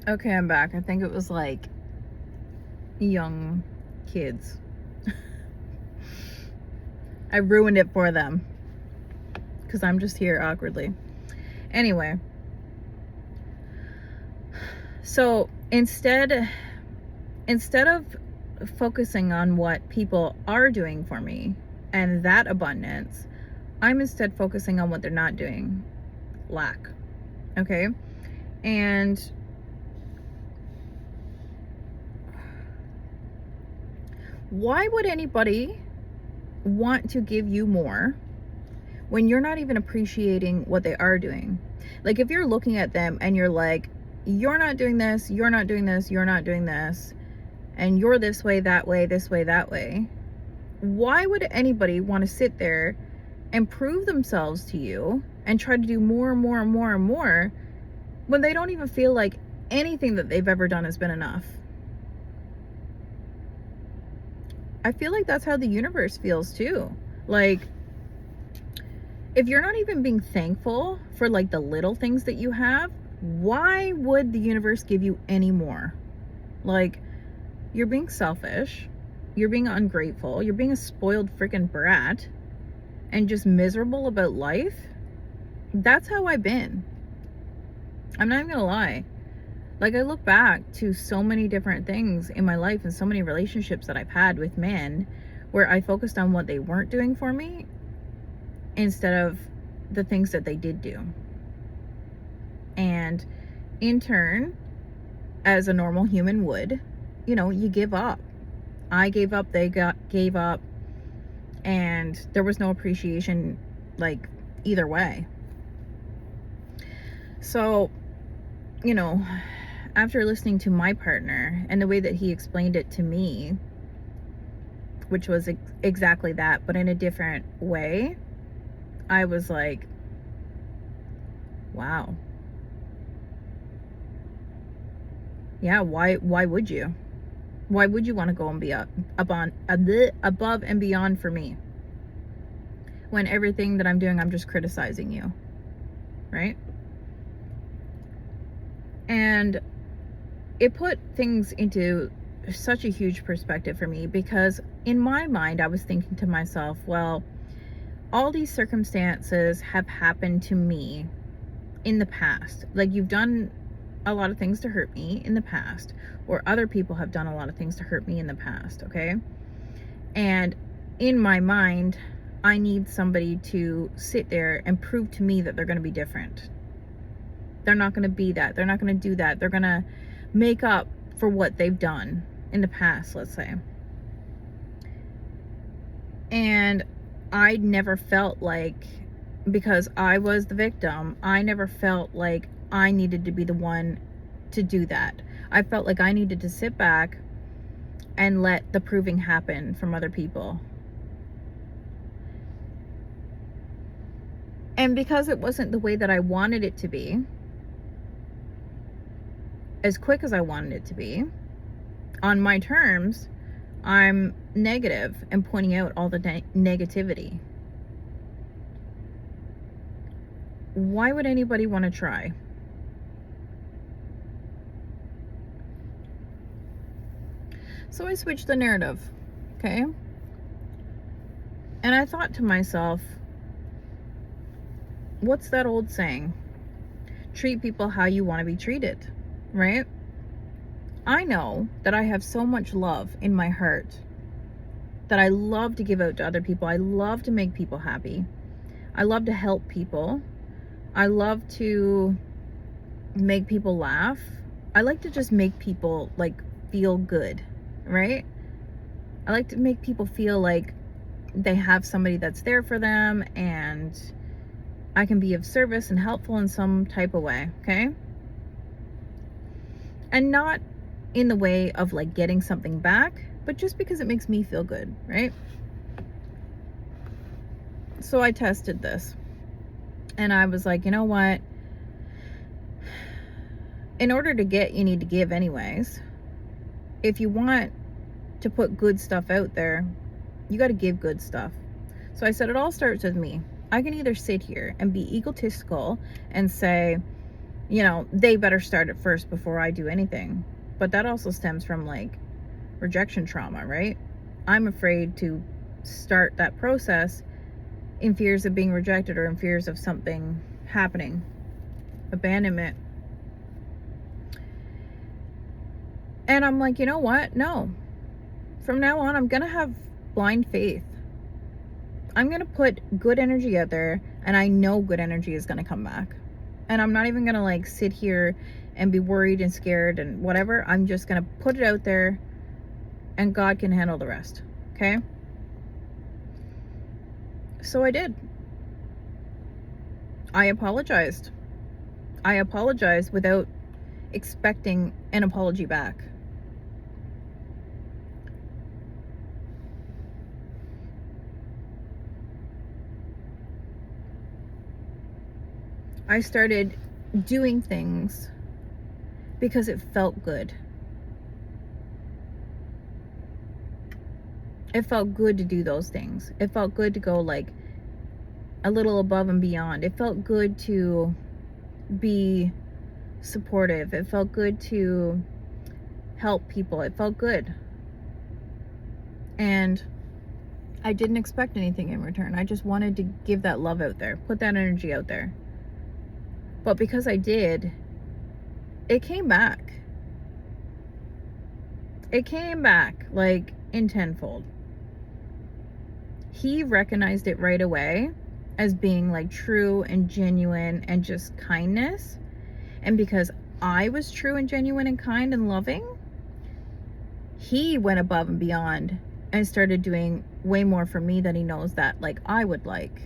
Okay, I'm back. I think it was like young kids. I ruined it for them because I'm just here awkwardly. Anyway, so instead of focusing on what people are doing for me and that abundance, I'm instead focusing on what they're not doing, lack. Okay? And why would anybody want to give you more when you're not even appreciating what they are doing? Like, if you're looking at them and you're like, you're not doing this, you're not doing this, you're not doing this, and you're this way, that way, this way, that way, why would anybody want to sit there and prove themselves to you and try to do more and more and more and more when they don't even feel like anything that they've ever done has been enough? I feel like that's how the universe feels too. Like, if you're not even being thankful for like the little things that you have, why would the universe give you any more? Like, you're being selfish, you're being ungrateful, you're being a spoiled freaking brat and just miserable about life. That's how I've been. I'm not even gonna lie. Like, I look back to so many different things in my life and so many relationships that I've had with men where I focused on what they weren't doing for me instead of the things that they did do. And in turn, as a normal human would, you give up. I gave up, they gave up, and there was no appreciation, like, either way. So, after listening to my partner and the way that he explained it to me, which was exactly that, but in a different way, I was like, wow. Yeah, why would you? Why would you want to go and be above and beyond for me? When everything that I'm doing, I'm just criticizing you, right? And it put things into such a huge perspective for me, because in my mind, I was thinking to myself, well, all these circumstances have happened to me in the past. Like, you've done a lot of things to hurt me in the past, or other people have done a lot of things to hurt me in the past, okay? And in my mind, I need somebody to sit there and prove to me that they're going to be different. They're not going to be that. They're not going to do that. They're going to make up for what they've done in the past, let's say. And I never felt like, because I was the victim, I never felt like I needed to be the one to do that. I felt like I needed to sit back and let the proving happen from other people. And because it wasn't the way that I wanted it to be, as quick as I wanted it to be, on my terms, I'm negative and pointing out all the negativity. Why would anybody want to try? So I switched the narrative, okay? And I thought to myself, what's that old saying? Treat people how you want to be treated, right? I know that I have so much love in my heart that I love to give out to other people. I love to make people happy. I love to help people. I love to make people laugh. I like to just make people, like, feel good, right? I like to make people feel like they have somebody that's there for them and I can be of service and helpful in some type of way, okay? And not in the way of like getting something back, but just because it makes me feel good, right? So I tested this and I was like, you know what? In order to get, you need to give anyways. If you want to put good stuff out there, you got to give good stuff. So I said, it all starts with me. I can either sit here and be egotistical and say, they better start it first before I do anything. But that also stems from like rejection trauma, right? I'm afraid to start that process in fears of being rejected or in fears of something happening, abandonment. And I'm like, you know what? No. From now on, I'm going to have blind faith. I'm going to put good energy out there, and I know good energy is going to come back. And I'm not even going to like sit here and be worried and scared and whatever. I'm just going to put it out there, and God can handle the rest. Okay? So I did. I apologized. I apologized without expecting an apology back. I started doing things because it felt good. It felt good to do those things. It felt good to go like a little above and beyond. It felt good to be supportive. It felt good to help people. It felt good. And I didn't expect anything in return. I just wanted to give that love out there, put that energy out there. But because I did, it came back. It came back like in tenfold. He recognized it right away as being like true and genuine and just kindness. And because I was true and genuine and kind and loving, he went above and beyond and started doing way more for me than he knows that like I would like.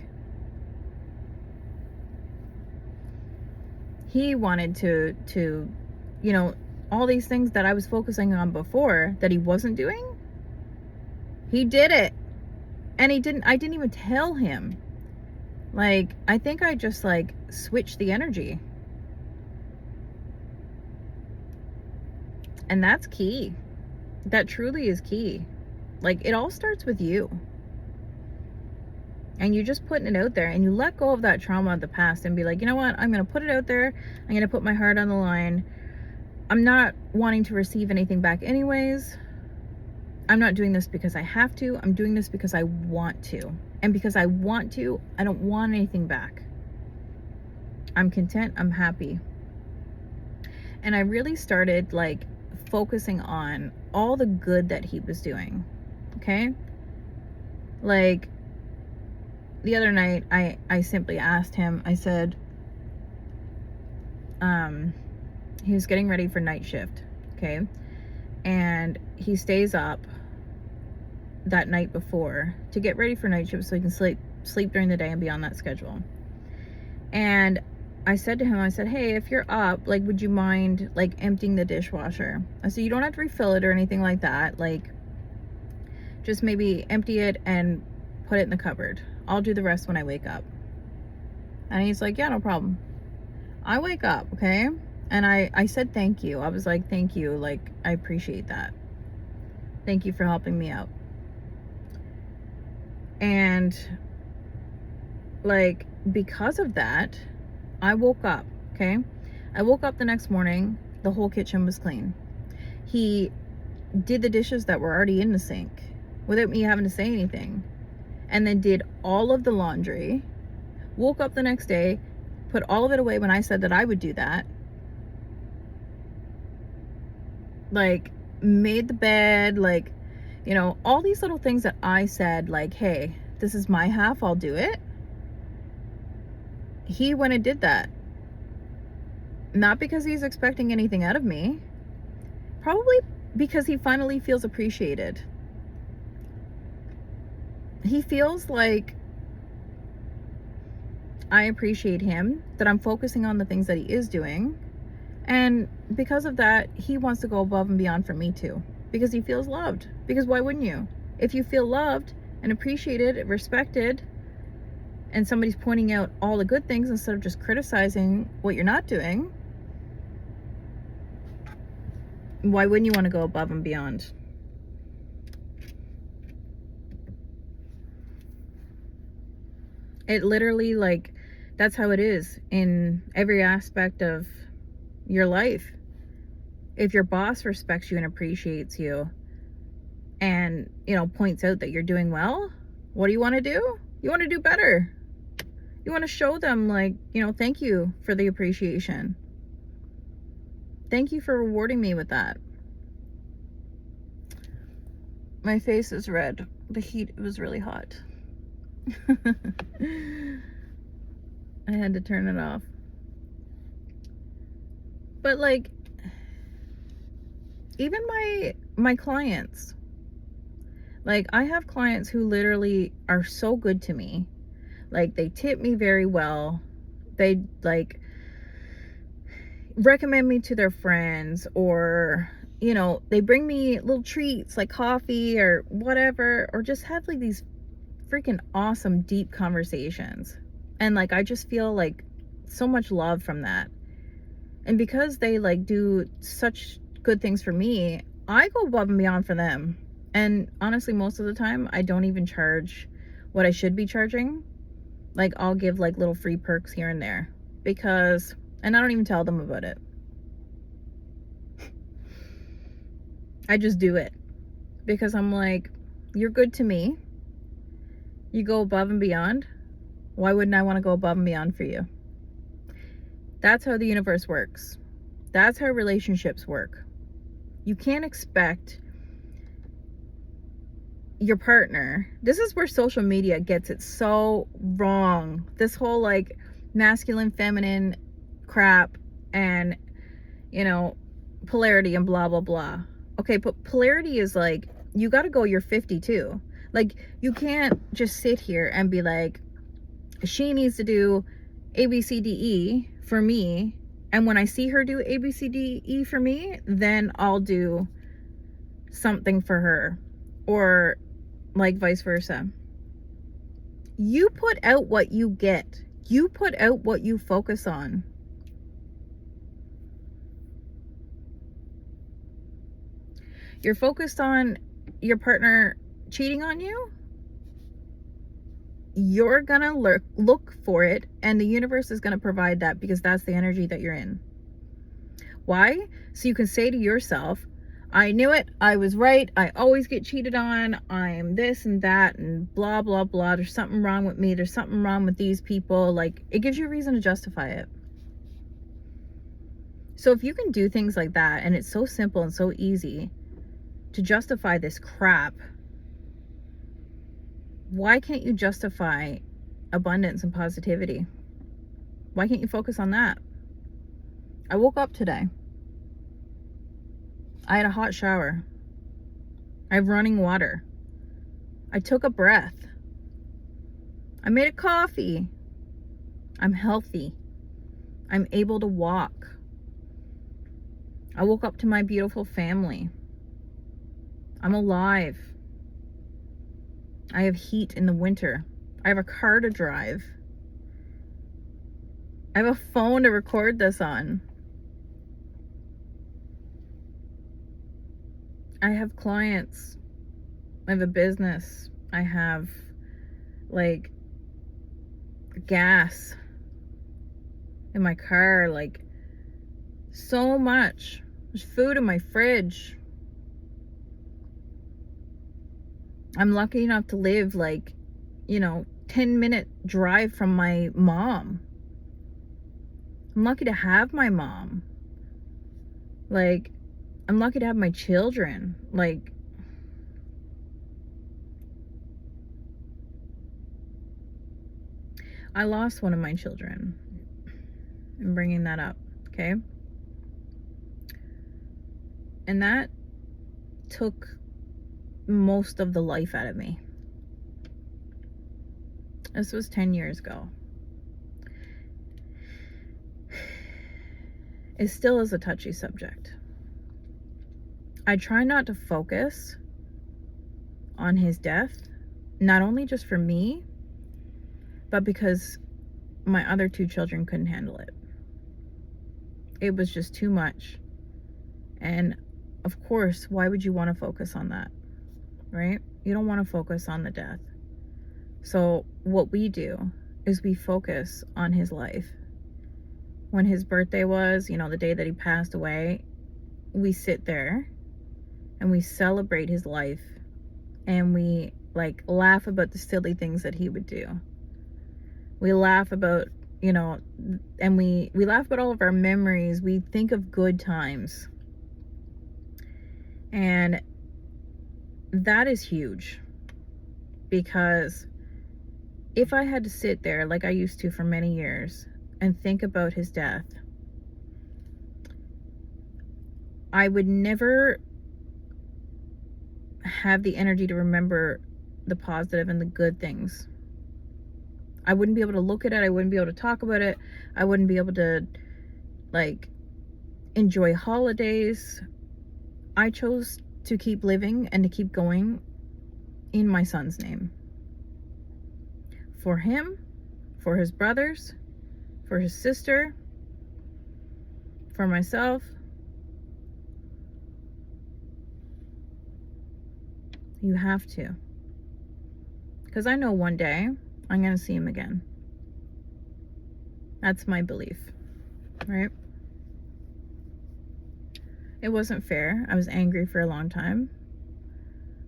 He wanted to all these things that I was focusing on before that he wasn't doing, he did it. And I didn't even tell him. Like, I think I just like switched the energy. And that's key. That truly is key. Like, it all starts with you. And you just putting it out there, and you let go of that trauma of the past and be like, you know what? I'm going to put it out there. I'm going to put my heart on the line. I'm not wanting to receive anything back anyways. I'm not doing this because I have to. I'm doing this because I want to. And because I want to, I don't want anything back. I'm content. I'm happy. And I really started like focusing on all the good that he was doing. Okay? Like the other night, I simply asked him, I said, he was getting ready for night shift. Okay? And he stays up that night before to get ready for night shift so he can sleep during the day and be on that schedule. And I said to him, I said, hey, if you're up, like, would you mind like emptying the dishwasher? I said, you don't have to refill it or anything like that. Like, just maybe empty it and put it in the cupboard. I'll do the rest when I wake up. And he's like, yeah, no problem. I wake up, okay? And I said thank you. I was like, thank you. Like, I appreciate that. Thank you for helping me out. And like, because of that, I woke up, okay? I woke up the next morning, the whole kitchen was clean. He did the dishes that were already in the sink without me having to say anything. And then did all of the laundry. Woke up the next day, put all of it away when I said that I would do that. Like, made the bed, like, all these little things that I said, like, hey, this is my half, I'll do it. He went and did that. Not because he's expecting anything out of me. Probably because he finally feels appreciated. He feels like I appreciate him, that I'm focusing on the things that he is doing. And because of that, he wants to go above and beyond for me too. Because he feels loved. Because why wouldn't you? If you feel loved and appreciated, respected, and somebody's pointing out all the good things instead of just criticizing what you're not doing, why wouldn't you want to go above and beyond? It literally, like, that's how it is in every aspect of your life. If your boss respects you and appreciates you and, points out that you're doing well, what do you want to do? You want to do better. You want to show them, like, thank you for the appreciation. Thank you for rewarding me with that. My face is red. The heat was really hot. I had to turn it off. But like, even my clients, like, I have clients who literally are so good to me. Like, they tip me very well. They like recommend me to their friends, or they bring me little treats like coffee or whatever, or just have like these freaking awesome deep conversations. And like, I just feel like so much love from that. And because they like do such good things for me, I go above and beyond for them. And honestly, most of the time I don't even charge what I should be charging. Like, I'll give like little free perks here and there, and I don't even tell them about it. I just do it because I'm like, you're good to me. You go above and beyond. Why wouldn't I want to go above and beyond for you? That's how the universe works. That's how relationships work. You can't expect your partner. This is where social media gets it so wrong. This whole like masculine, feminine crap, and polarity and blah blah blah. Okay, but polarity is like, you got to go your 52. Like, you can't just sit here and be like, she needs to do ABCDE for me, and when I see her do ABCDE for me, then I'll do something for her, or like vice versa. You put out what you get. You put out what you focus on. You're focused on your partner cheating on you, you're gonna look for it, and the universe is gonna provide that, because that's the energy that you're in. Why? So you can say to yourself, I knew it, I was right, I always get cheated on, I'm this and that and blah blah blah, there's something wrong with me, there's something wrong with these people. Like, it gives you a reason to justify it. So if you can do things like that, and it's so simple and so easy to justify this crap, why can't you justify abundance and positivity? Why can't you focus on that? I woke up today. I had a hot shower. I have running water. I took a breath. I made a coffee. I'm healthy. I'm able to walk. I woke up to my beautiful family. I'm alive. I have heat in the winter. I have a car to drive. I have a phone to record this on. I have clients. I have a business. I have like gas in my car, like so much. There's food in my fridge. I'm lucky enough to live like, 10-minute drive from my mom. I'm lucky to have my mom. Like, I'm lucky to have my children. Like, I lost one of my children. I'm bringing that up, okay? And that took most of the life out of me. This was 10 years ago. It still is a touchy subject. I try not to focus on his death, not only just for me, but because my other two children couldn't handle it. It was just too much. And of course, why would you want to focus on that, right? You don't want to focus on the death. So what we do is we focus on his life. when his birthday was, the day that he passed away, we sit there and we celebrate his life, and we like laugh about the silly things that he would do. We laugh about, and we laugh about all of our memories. We think of good times. And that is huge, because if I had to sit there like I used to for many years and think about his death, I would never have the energy to remember the positive and the good things. I wouldn't be able to look at it. I wouldn't be able to talk about it. I wouldn't be able to like enjoy holidays. I chose to keep living and to keep going in my son's name. For him, for his brothers, for his sister, for myself. You have to. Because I know one day I'm going to see him again. That's my belief, right? It wasn't fair. I was angry for a long time.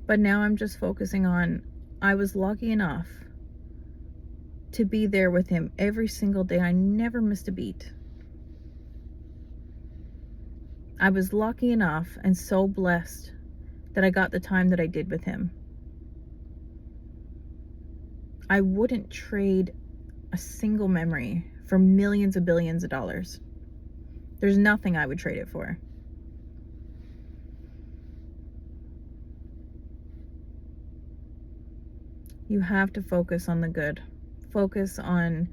But now I'm just focusing on, I was lucky enough to be there with him every single day. I never missed a beat. I was lucky enough and so blessed that I got the time that I did with him. I wouldn't trade a single memory for millions of billions of dollars. There's nothing I would trade it for. You have to focus on the good. Focus on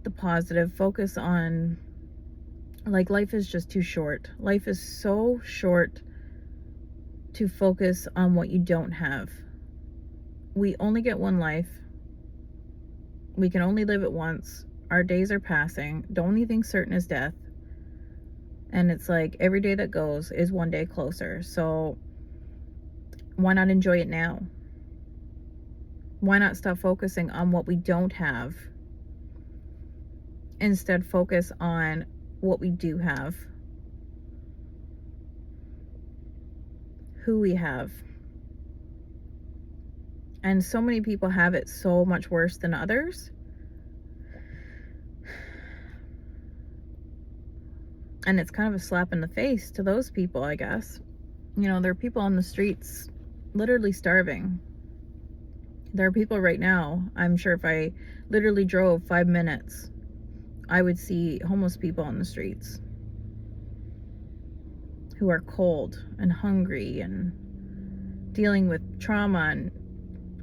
the positive. Focus on, like, life is just too short. Life is so short to focus on what you don't have. We only get one life. We can only live it once. Our days are passing. The only thing certain is death. And it's like every day that goes is one day closer. So why not enjoy it now? Why not stop focusing on what we don't have? Instead, focus on what we do have. Who we have. And so many people have it so much worse than others. And it's kind of a slap in the face to those people, I guess. There are people on the streets literally starving. There are people right now, I'm sure if I literally drove 5 minutes, I would see homeless people on the streets who are cold and hungry and dealing with trauma and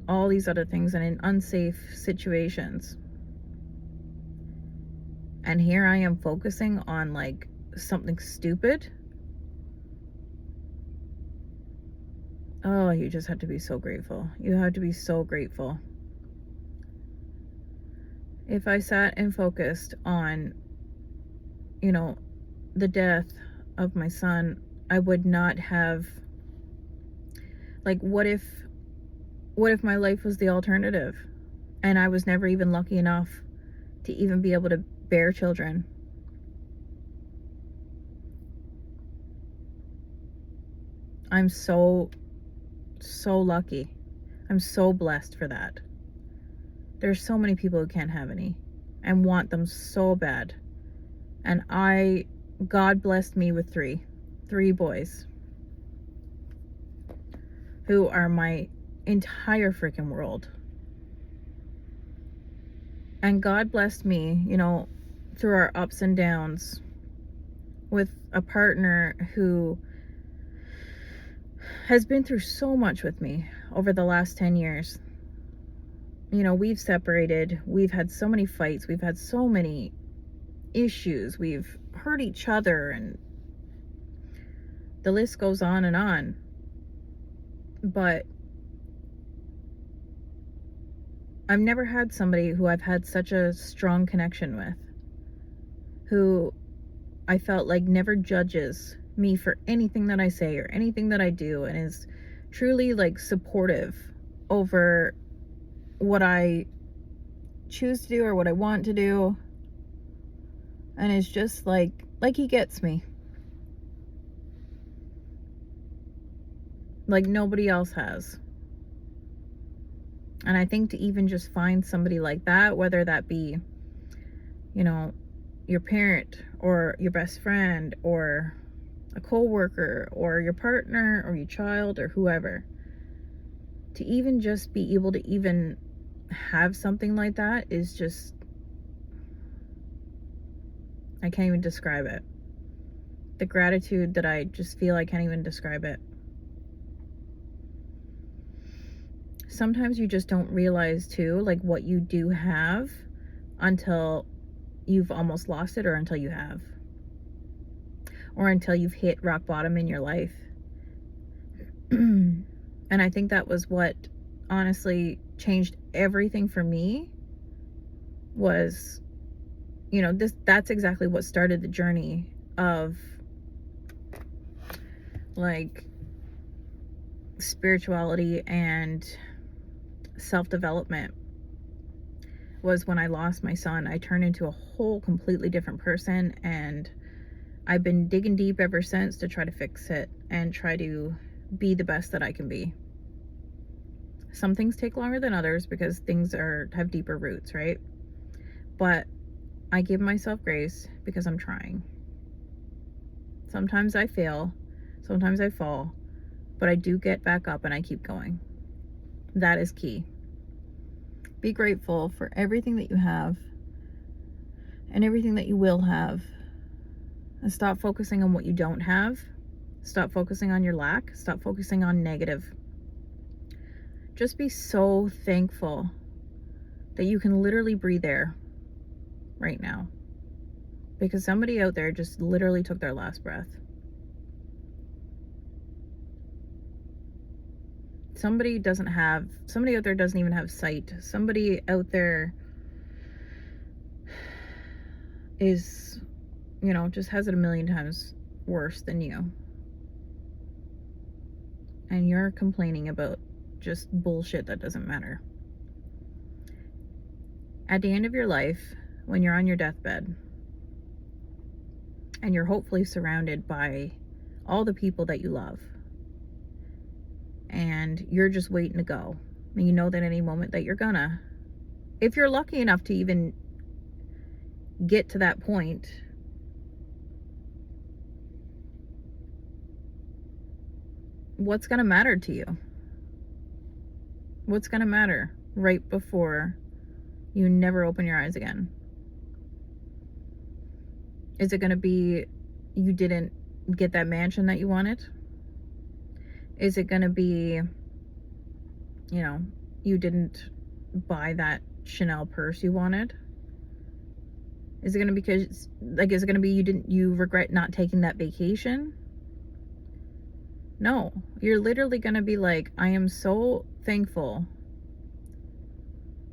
all these other things and in unsafe situations. And here I am focusing on like something stupid. Oh, you just have to be so grateful. You have to be so grateful. If I sat and focused on, the death of my son, I would not have, like, what if my life was the alternative and I was never even lucky enough to even be able to bear children? I'm so lucky. I'm so blessed for that. There's so many people who can't have any and want them so bad. And God blessed me with three boys who are my entire freaking world. And God blessed me, through our ups and downs with a partner who has been through so much with me over the last 10 years. We've separated, we've had so many fights, we've had so many issues, we've hurt each other, and the list goes on and on. But I've never had somebody who I've had such a strong connection with, who I felt like never judges me for anything that I say or anything that I do, and is truly like supportive over what I choose to do or what I want to do. And it's just like he gets me. Like nobody else has. And I think to even just find somebody like that, whether that be, you know, your parent or your best friend or a coworker or your partner or your child or whoever, to even just be able to even have something like that is just, I can't even describe it. The gratitude that I just feel, I can't even describe it. Sometimes you just don't realize too, like what you do have until you've almost lost it, or until you have, or until you've hit rock bottom in your life. And I think that was what honestly changed everything for me, was, you know, that's exactly what started the journey of like spirituality and self-development. Was when I lost my son. I turned into a whole completely different person, and I've been digging deep ever since to try to fix it and try to be the best that I can be. Some things take longer than others because things have deeper roots, right? But I give myself grace because I'm trying. Sometimes I fail, sometimes I fall, but I do get back up and I keep going. That is key. Be grateful for everything that you have and everything that you will have. And stop focusing on what you don't have. Stop focusing on your lack. Stop focusing on negative. Just be so thankful that you can literally breathe air right now. Because somebody out there just literally took their last breath. Somebody out there doesn't even have sight. Somebody out there is, you know, just has it a million times worse than you. And you're complaining about just bullshit that doesn't matter. At the end of your life, when you're on your deathbed, and you're hopefully surrounded by all the people that you love, and you're just waiting to go, and you know that any moment that you're gonna, if you're lucky enough to even get to that point, what's gonna matter to you? What's gonna matter right before you never open your eyes again? Is it gonna be you didn't get that mansion that you wanted? Is it gonna be, you know, you didn't buy that Chanel purse you wanted? Is it gonna be is it gonna be you regret not taking that vacation? No, you're literally gonna be like, I am so thankful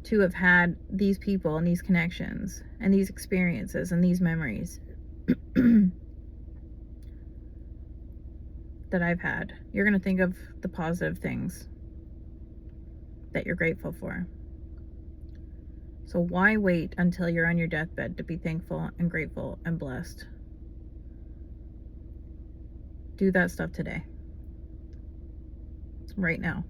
to have had these people and these connections and these experiences and these memories that I've had. You're gonna think of the positive things that you're grateful for. So why wait until you're on your deathbed to be thankful and grateful and blessed? Do that stuff today. Right now.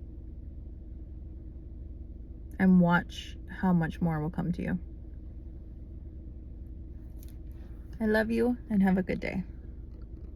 And watch how much more will come to you. I love you and have a good day.